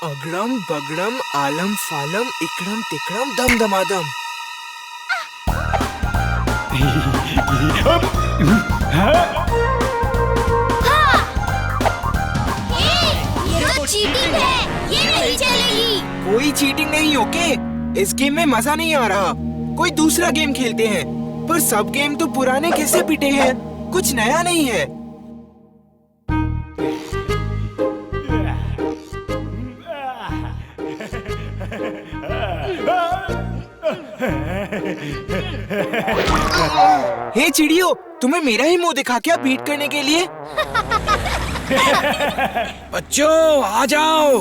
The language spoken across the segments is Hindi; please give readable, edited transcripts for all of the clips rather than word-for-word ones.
अगड़म बगड़म आलम फालम इकड़म तिकड़म दम दमादम। ये तो चीटिंग है, ये नहीं चलेगी। कोई चीटिंग नहीं, ओके? इस गेम में मजा नहीं आ रहा। कोई दूसरा गेम खेलते हैं। पर सब गेम तो पुराने कैसे पिटे हैं, कुछ नया नहीं है। हे चिड़ियो, तुम्हें मेरा ही मुंह दिखा क्या बीट करने के लिए? बच्चों आ जाओ,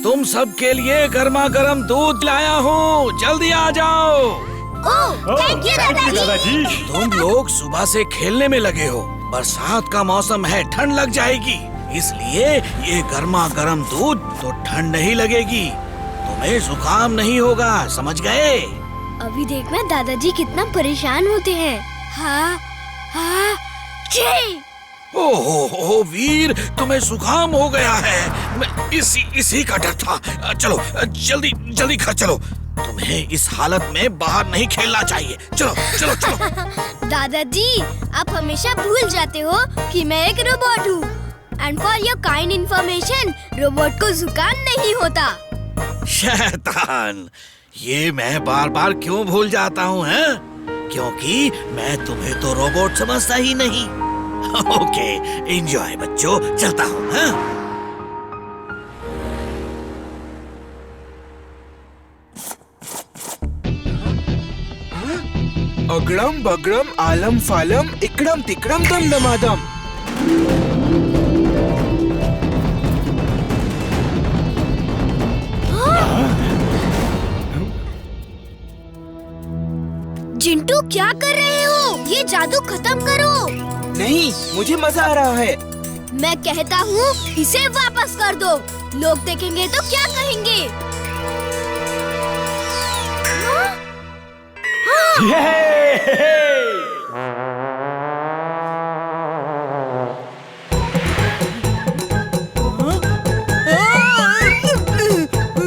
तुम सबके लिए गर्मा गर्म दूध लाया हूँ, जल्दी आ जाओ। थैंक यू दादाजी। तुम लोग सुबह से खेलने में लगे हो, बरसात का मौसम है, ठंड लग जाएगी, इसलिए ये गर्मा गर्म दूध तो ठंड नहीं लगेगी, तुम्हें जुकाम नहीं होगा, समझ गए? अभी देखना दादाजी कितना परेशान होते हैं। हाँ हाँ जी। ओहो वीर, तुम्हें जुकाम हो गया है। मैं इसी का डर था। चलो जल्दी जल्दी घर चलो, तुम्हें इस हालत में बाहर नहीं खेलना चाहिए। चलो चलो चलो। दादाजी, आप हमेशा भूल जाते हो कि मैं एक रोबोट हूँ। And for your kind information, robot को जुकाम नहीं होता। शैतान, ये मैं बार बार क्यों भूल जाता हूँ, हैं? क्योंकि मैं तुम्हें तो रोबोट समझता ही नहीं। ओके, एंजॉय बच्चों, चलता हूँ। हाँ? अगड़म बगड़म आलम फालम इकड़म तिकड़म दम दमादम। चिंटू, क्या कर रहे हो? ये जादू खत्म करो। नहीं, मुझे मजा आ रहा है। मैं कहता हूँ इसे वापस कर दो, लोग देखेंगे तो क्या कहेंगे?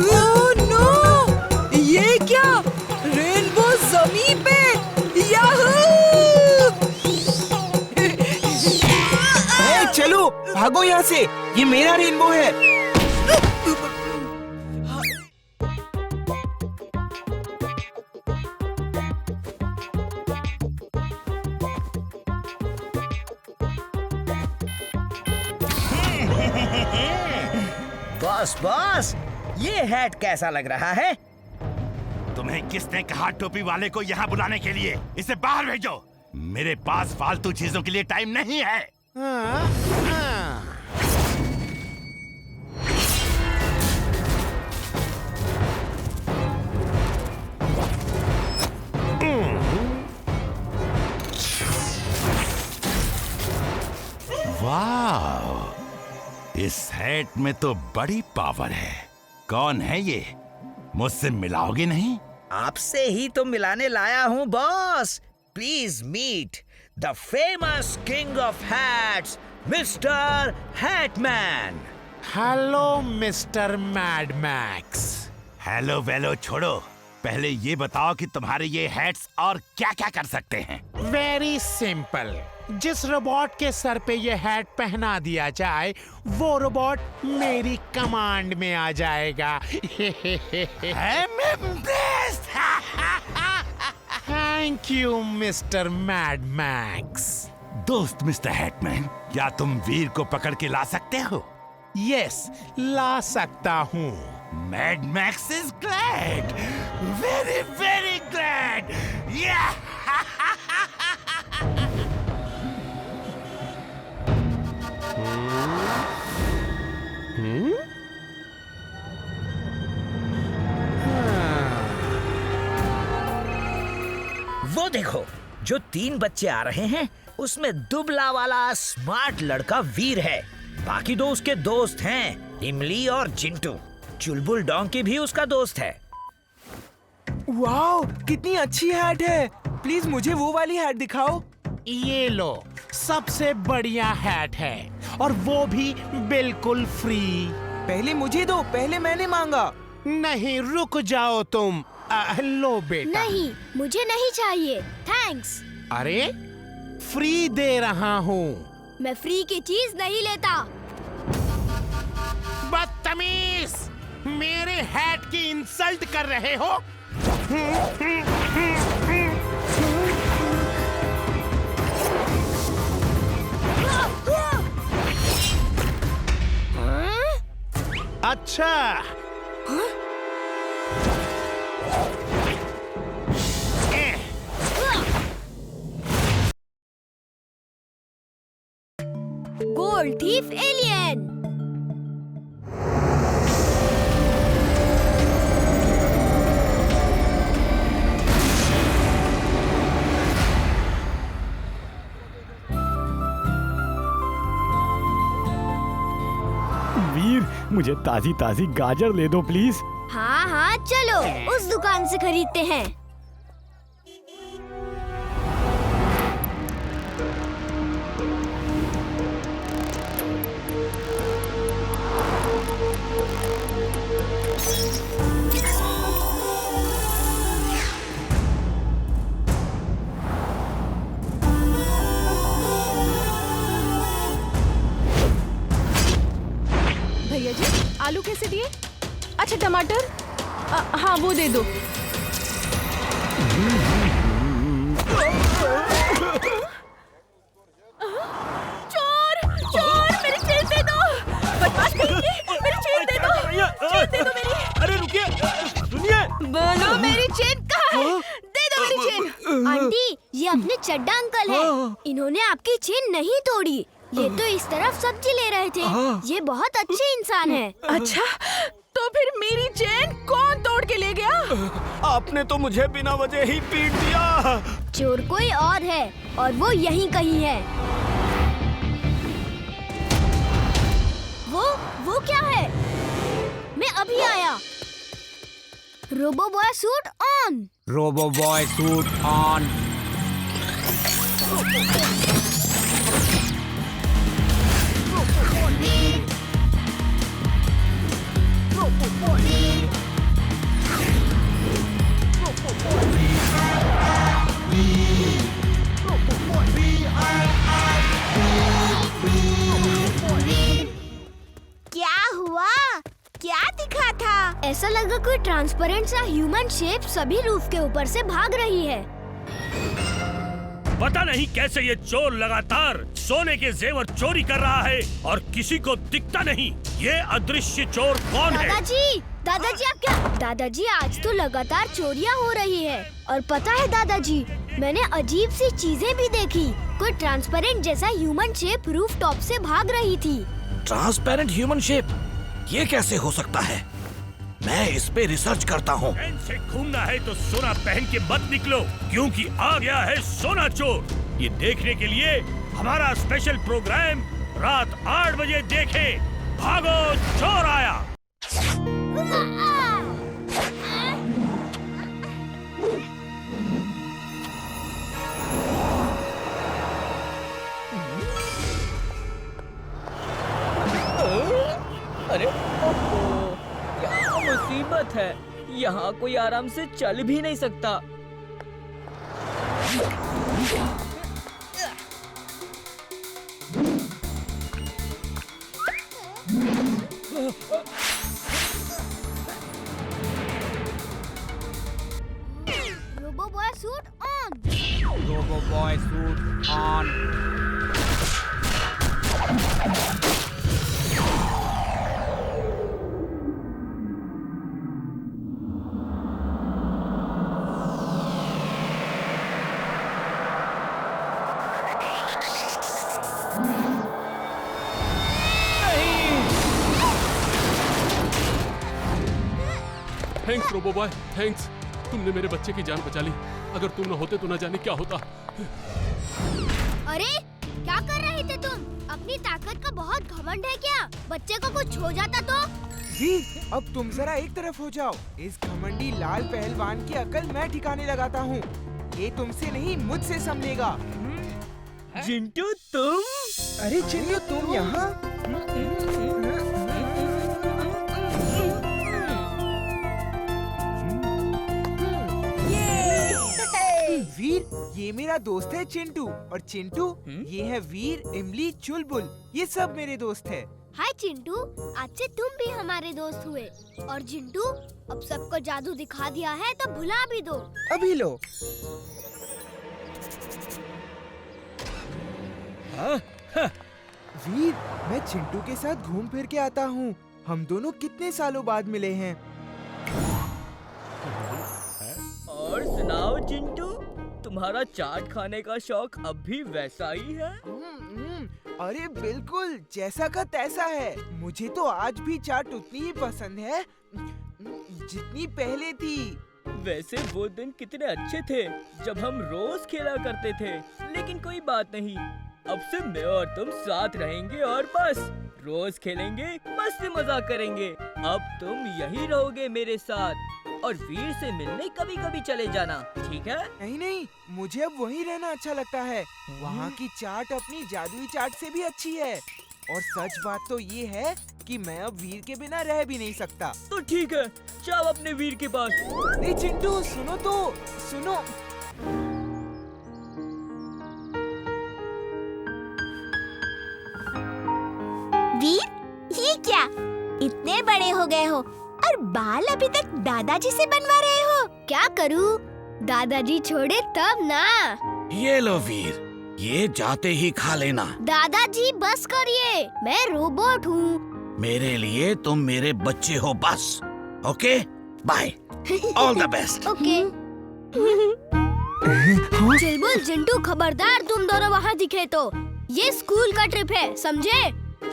Oh no! ये क्या? रेनबो ज़मीन पे! याहू! चलो भागो यहाँ से, ये मेरा रेनबो है। बॉस, ये हैट कैसा लग रहा है? तुम्हें किसने कहा टोपी वाले को यहाँ बुलाने के लिए? इसे बाहर भेजो, मेरे पास फालतू चीजों के लिए टाइम नहीं है। वाह, इस हैट में तो बड़ी पावर है। कौन है ये? मुझसे मिलाओगे नहीं? आपसे ही तो मिलाने लाया हूँ boss. Please meet the famous king of hats, mister Hatman. Hello mister Mad Max. Hello वेलो छोड़ो, पहले ये बताओ कि तुम्हारे ये हैट्स और क्या क्या कर सकते हैं? वेरी सिंपल, जिस रोबोट के सर पे ये हैट पहना दिया जाए, वो रोबोट मेरी कमांड में आ जाएगा। Thank you mister Mad max. दोस्त मिस्टर हैटमैन, क्या तुम वीर को पकड़ के ला सकते हो? यस, ला सकता हूँ। Mad max is glad, very very glad. वो देखो, जो 3 बच्चे आ रहे हैं, उसमें दुबला वाला स्मार्ट लड़का वीर है। बाकी 2 उसके दोस्त हैं, इमली और चिंटू। चुलबुल डोंकी भी उसका दोस्त है। वाओ, कितनी अच्छी हैट है। प्लीज मुझे वो वाली हैट दिखाओ। ये लो, सबसे बढ़िया हैट है और वो भी बिल्कुल फ्री। पहले मुझे दो, पहले मैंने मांगा। नहीं, रुक जाओ तुम। लो बेटा। नहीं, मुझे नहीं चाहिए, थैंक्स। अरे फ्री दे रहा हूँ। मैं फ्री की चीज नहीं लेता। बदतमीज, मेरे हैट की इंसल्ट कर रहे हो। अच्छा, गोल्ड थीफ एलियन। वीर, मुझे ताजी ताजी गाजर ले दो प्लीज। हाँ हाँ, चलो उस दुकान से खरीदते हैं। भैया जी, आलू कैसे दिए? अच्छा, टमाटर? हाँ, वो दे दो। चोर! चोर! मेरी चेन दे दो! बदमाश कहीं, मेरी चेन दे दो! चेन दे दो मेरी! अरे रुकिए, सुनिए। बोलो, मेरी चेन कहाँ है? दे दो मेरी चेन! आंटी, ये अपने चड्डा अंकल हैं। इन्होंने आपकी चेन नहीं तोड़ी। ये तो इस तरफ सब्जी ले रहे थे। ये बहुत अच्छे इंसान हैं। अच्छा, तो फिर मेरी चेन कौन तोड़ के ले गया? आपने तो मुझे बिना वजह ही पीट दिया। चोर कोई और है और वो यहीं कहीं है। वो क्या है? मैं अभी आया। Robo boy suit on. Robo boy suit on. क्या हुआ? क्या दिखा था? ऐसा लगा कोई ट्रांसपेरेंट सा ह्यूमन शेप सभी रूफ के ऊपर से भाग रही है। पता नहीं कैसे ये चोर लगातार सोने के जेवर चोरी कर रहा है और किसी को दिखता नहीं। ये अदृश्य चोर कौन है? दादाजी आप क्या? दादाजी, आज तो लगातार चोरियां हो रही है। और पता है दादाजी, मैंने अजीब सी चीजें भी देखी। कोई ट्रांसपेरेंट जैसा ह्यूमन शेप रूफ टॉप से भाग रही थी। ट्रांसपेरेंट ह्यूमन शेप, ये कैसे हो सकता है? मैं इस पे रिसर्च करता हूँ। चैन से घूमना है तो सोना पहन के मत निकलो, क्योंकि आ गया है सोना चोर। ये देखने के लिए हमारा स्पेशल प्रोग्राम रात 8 बजे देखें। भागो, चोर आया। अरे क्या मुसीबत है। यहाँ कोई आराम से चल भी नहीं सकता। Robo boy suit on. Robo boy suit on. Thanks robo boy, thanks. तुमने मेरे बच्चे की जान बचा ली। अगर तुम न होते तो न जाने क्या होता। अरे क्या कर रहे थे तुम? अपनी ताकत का बहुत घमंड है क्या? बच्चे को कुछ हो जाता तो? वीर, अब तुम जरा एक तरफ हो जाओ। इस घमंडी लाल पहलवान की अकल मैं ठिकाने लगाता हूँ। ये तुमसे नहीं, मुझसे संभलेगा। चिंटू तुम? अरे चिंटू, तुम यहाँ? वीर, ये मेरा दोस्त है चिंटू, और चिंटू ये है वीर, इमली, चुलबुल, ये सब मेरे दोस्त है। हाय चिंटू, आज से तुम भी हमारे दोस्त हुए। और चिंटू, अब सबको जादू दिखा दिया है तो भुला भी दो। अभी लो। वीर, मैं चिंटू के साथ घूम फिर के आता हूँ। हम दोनों कितने सालों बाद मिले हैं। और सुनाओ चिंटू, तुम्हारा चाट खाने का शौक अब भी वैसा ही है? अरे बिल्कुल, जैसा का तैसा है। मुझे तो आज भी चाट उतनी ही पसंद है जितनी पहले थी। वैसे वो दिन कितने अच्छे थे जब हम रोज खेला करते थे। लेकिन कोई बात नहीं, अब से मैं और तुम साथ रहेंगे और बस रोज खेलेंगे, मस्ती मजाक करेंगे। अब तुम यही रहोगे मेरे साथ, और वीर से मिलने कभी कभी चले जाना, ठीक है? नहीं नहीं, मुझे अब वहीं रहना अच्छा लगता है। वहाँ की चाट अपनी जादुई चाट से भी अच्छी है। और सच बात तो ये है कि मैं अब वीर के बिना रह भी नहीं सकता। तो ठीक है, जाओ अपने वीर के पास। नहीं चिंटू, सुनो तो, सुनो। वीर, ये क्या? इतने बड़े हो गए हो और बाल अभी तक दादाजी से बनवा रहे हो। क्या करूं? दादाजी छोड़े तब ना। ये लो वीर, ये जाते ही खा लेना। दादाजी बस करिए, मैं रोबोट हूँ। मेरे लिए तुम मेरे बच्चे हो बस। Okay, bye, all the best. Okay. Chulbul, Chintu, खबरदार तुम दोनों वहाँ दिखे तो। ये स्कूल का ट्रिप है, समझे?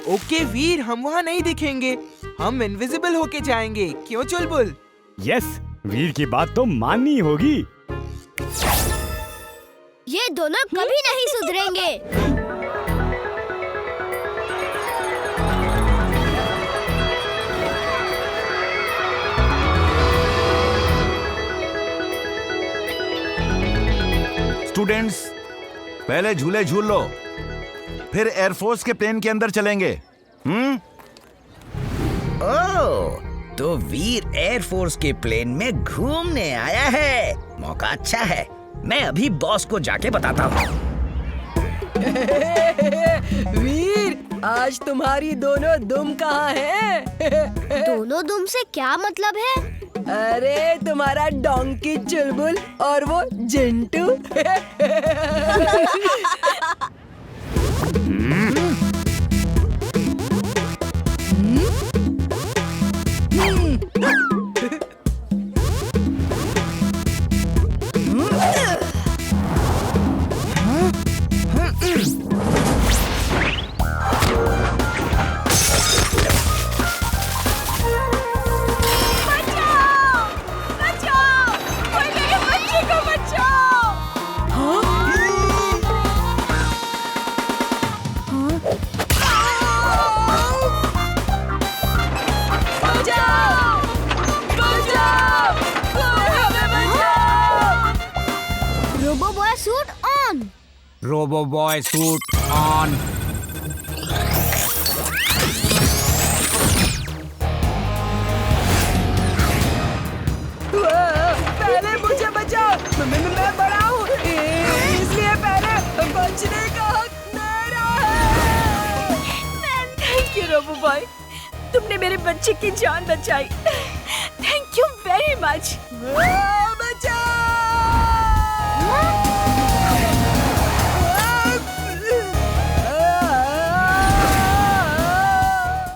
ओके वीर, हम वहाँ नहीं दिखेंगे। हम इनविजिबल होके जाएंगे, क्यों चुलबुल? यस, वीर की बात तो माननी होगी। ये दोनों कभी नहीं सुधरेंगे। स्टूडेंट्स, पहले झूले झूल लो, फिर एयरफोर्स के प्लेन के अंदर चलेंगे। ओह, तो वीर एयरफोर्स के प्लेन में घूमने आया है। मौका अच्छा है, मैं अभी बॉस को जाके बताता हूँ। वीर, आज तुम्हारी दोनों दुम कहाँ है? दोनों दुम से क्या मतलब है? अरे तुम्हारा डोंकी चुलबुल और वो Jintu. Robo boy suit on. पहले मुझे बचाओ, मैं बड़ा हूँ, इसलिए पहले बचने का हक मेरा है। थैंक यू रोबो बॉय, तुमने मेरे बच्चे की जान बचाई। Thank you very much.